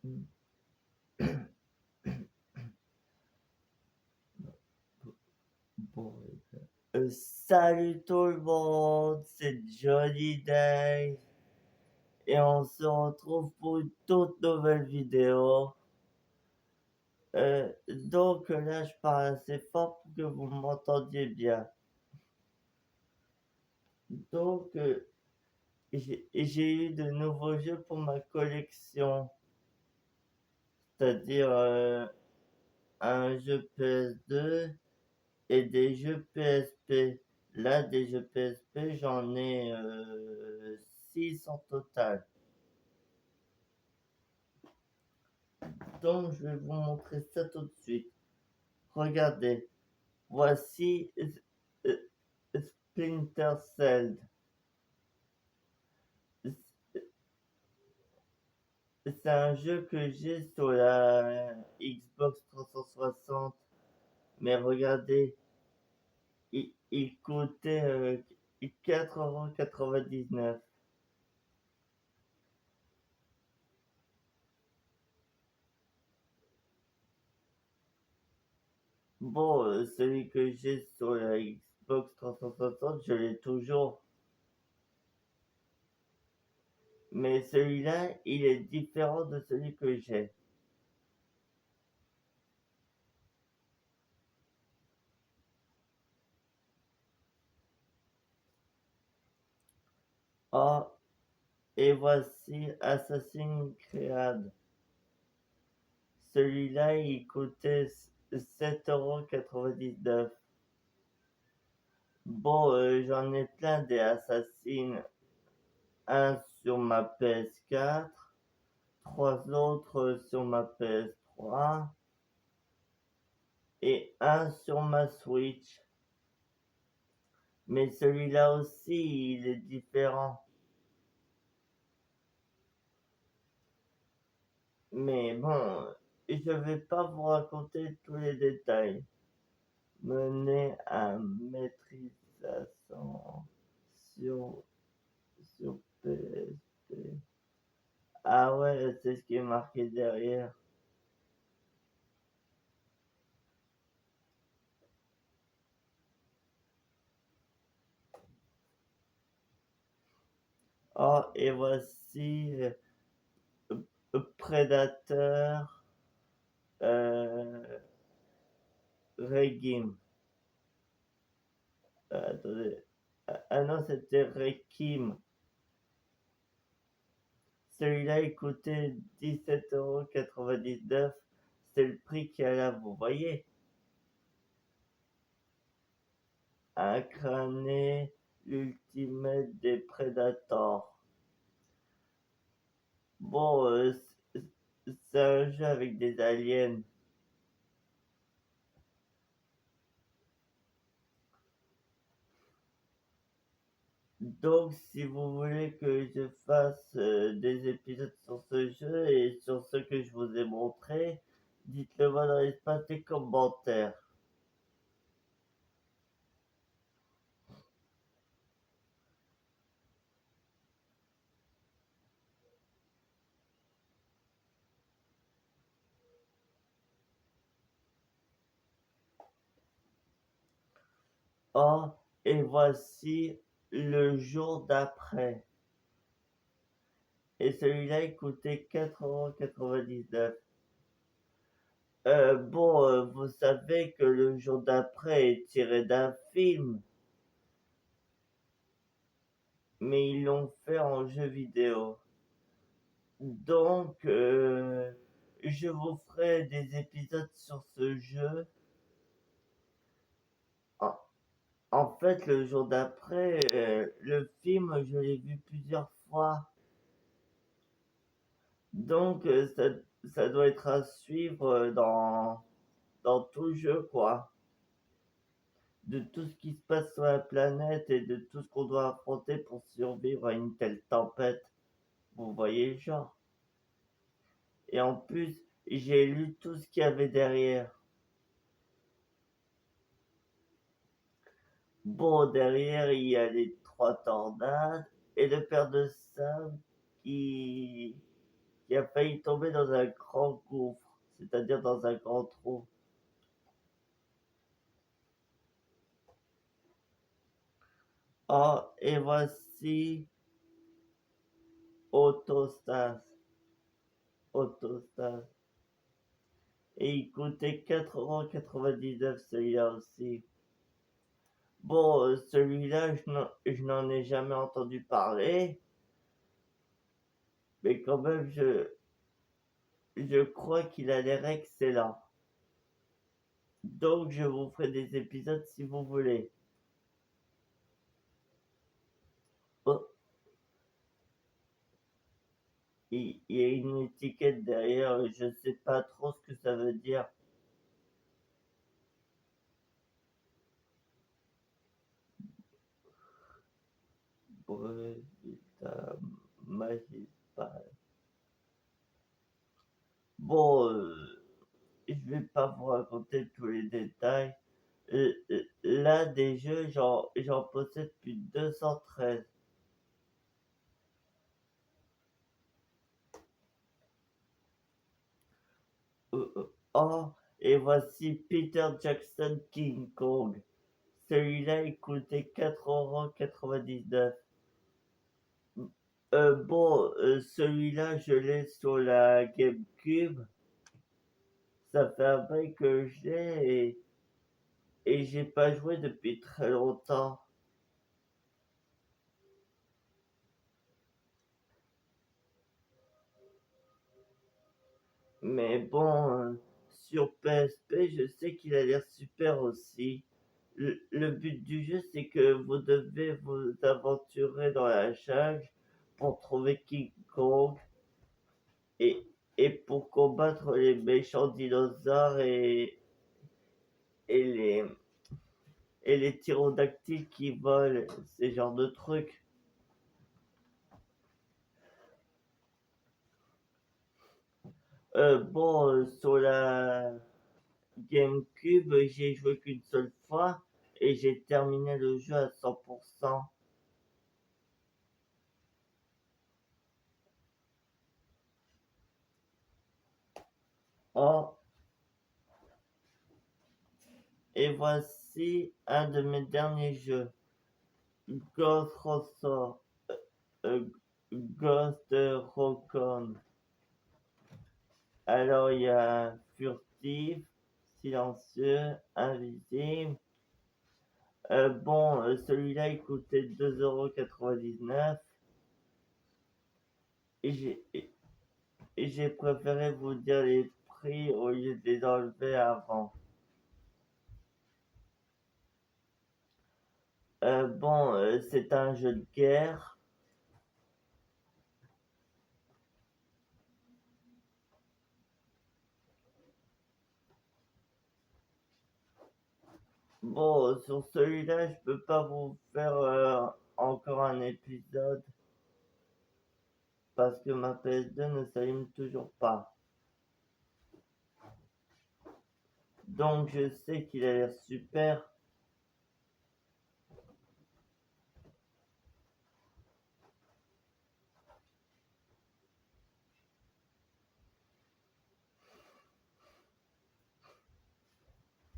Bon, salut tout le monde, c'est Johnny Day et on se retrouve pour une toute nouvelle vidéo. Donc là, je parle assez fort pour que vous m'entendiez bien. Donc, j'ai eu de nouveaux jeux pour ma collection, c'est-à-dire un jeu PS2 et des jeux PSP. Là, des jeux PSP, j'en ai 6 en total. Donc, je vais vous montrer ça tout de suite. Regardez, voici Splinter Cell. C'est un jeu que j'ai sur la Xbox 360. Mais regardez, il coûtait 4,99 €. Bon, celui que j'ai sur la Xbox 360, je l'ai toujours. Mais celui-là, il est différent de celui que j'ai. Ah, et voici Assassin's Creed. Celui-là, il coûtait 7,99 €. Bon, j'en ai plein des Assassins. Un sur ma PS4, trois autres sur ma PS3 et un sur ma Switch. Mais celui-là aussi, il est différent. Mais bon, je vais pas vous raconter tous les détails. Mener à maîtrisation sur, sur PSP. Ah ouais, c'est ce qui est marqué derrière. Oh, et voici Predator euh, Regime. Attendez. Ah non, c'était Requiem. Celui-là, il coûtait 17,99 €. C'est le prix qu'il y a là, vous voyez. Incarner l'ultimate des Predators. Bon, c'est un jeu avec des aliens. Donc, si vous voulez que je fasse des épisodes sur ce jeu et sur ce que je vous ai montré, dites-le moi dans l'espace des commentaires. Oh, et voici le jour d'après. Et celui-là, il coûtait 4,99 €. Bon, vous savez que le jour d'après est tiré d'un film, mais ils l'ont fait en jeu vidéo. Donc, je vous ferai des épisodes sur ce jeu. En, en fait, le jour d'après, le film, je l'ai vu plusieurs fois. Donc, ça doit être à suivre dans tout le jeu, quoi. De tout ce qui se passe sur la planète et de tout ce qu'on doit affronter pour survivre à une telle tempête. Vous voyez le genre. Et en plus, j'ai lu tout ce qu'il y avait derrière. Bon, derrière, il y a les trois tornades et le père de Sam qui, qui a failli tomber dans un grand gouffre, c'est-à-dire dans un grand trou. Oh, et voici Autostase. Autostase. Et il coûtait 4,99€ celui-là aussi. Bon, celui-là, je n'en ai jamais entendu parler, mais quand même, je crois qu'il a l'air excellent. Donc, je vous ferai des épisodes si vous voulez. Oh, il y a une étiquette derrière, je sais pas trop ce que ça veut dire. Brevita Magistral. Bon, je vais pas vous raconter tous les détails. Là, des jeux, j'en possède plus de 213. Oh, et voici Peter Jackson King Kong. Celui-là, il coûtait 4,99€. Bon, celui-là, je l'ai sur la GameCube. Ça fait un bail que je l'ai et j'ai pas joué depuis très longtemps. Mais bon, sur PSP, je sais qu'il a l'air super aussi. Le but du jeu, c'est que vous devez vous aventurer dans la jungle pour trouver King Kong et, et pour combattre les méchants dinosaures et les, et les ptérodactyles qui volent, ces genres de trucs. Bon, sur la GameCube, j'ai joué qu'une seule fois et j'ai terminé le jeu à 100%. Oh, et voici un de mes derniers jeux, Ghost Recon. euh, Ghost Recon. Alors il y a furtif, silencieux, invisible. Bon, celui-là il coûtait 2,99€ et j'ai préféré vous dire les prix au lieu de les enlever avant. Bon, c'est un jeu de guerre. Bon, sur celui-là, je peux pas vous faire encore un épisode parce que ma PS2 ne s'allume toujours pas. Donc je sais qu'il a l'air super.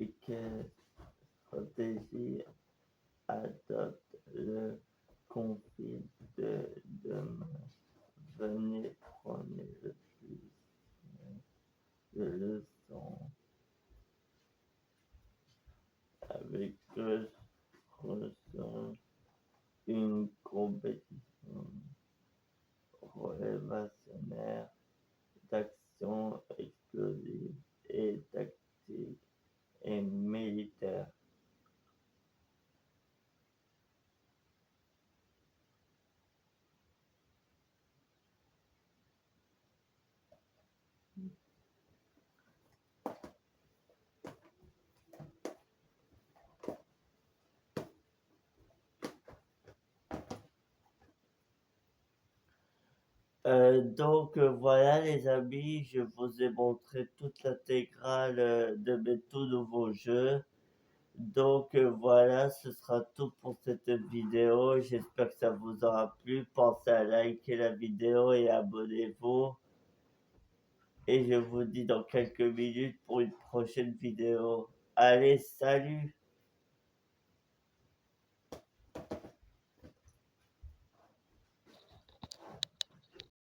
Et quelle stratégie adopte le conflit de demain? Venez, prenez le plus de leçons avec eux. Reçoit une compétition révélationnaire d'action explosive et tactique et militaire. Voilà les amis, je vous ai montré toute l'intégrale de mes tout nouveaux jeux. Voilà, ce sera tout pour cette vidéo. J'espère que ça vous aura plu. Pensez à liker la vidéo et abonnez-vous. et je vous dis dans quelques minutes pour une prochaine vidéo. Allez, salut!